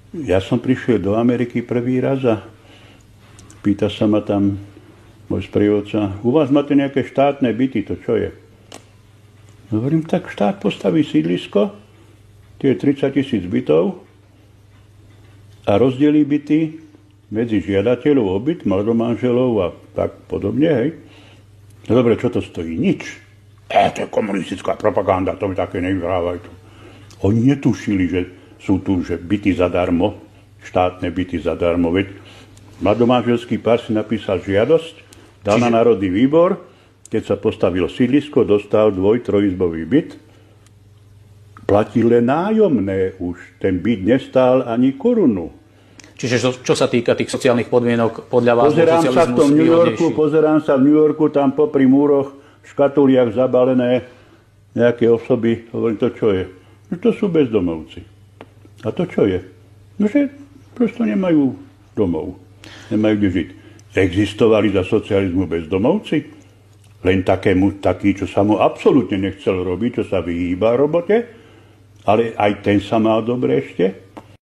Ja som prišiel do Ameriky prvý raz a pýta sa ma tam môj sprievodca, u vás máte nejaké štátne byty, to čo je? Hovorím, tak štát postaví sídlisko, tie 30 000 bytov a rozdelí byty medzi žiadateľov o byt, mladomanželov a tak podobne, hej. No dobre, čo to stojí? Nič. To je komunistická propaganda, to by také nevyhrávajú. Oni netušili, že sú tu že byty zadarmo, štátne byty zadarmo. Veď mladomanželský pár si napísal žiadosť, dal na Národný výbor, keď sa postavilo sídlisko, dostal 2-3-izbový byt, platil len nájomné už. Ten byt nestál ani korunu. Čiže čo sa týka tých sociálnych podmienok, podľa vás Pozerám sa v New Yorku, tam popri múroch, v škatuliach zabalené nejaké osoby. Hovorím, to čo je? No, to sú bezdomovci. A to čo je? No, že prosto nemajú domov. Nemajú kde žiť. Existovali za socializmu bezdomovci? Len taký, čo sa mu absolútne nechcel robiť, čo sa vyhýba robote, ale aj ten sa mal dobre ešte.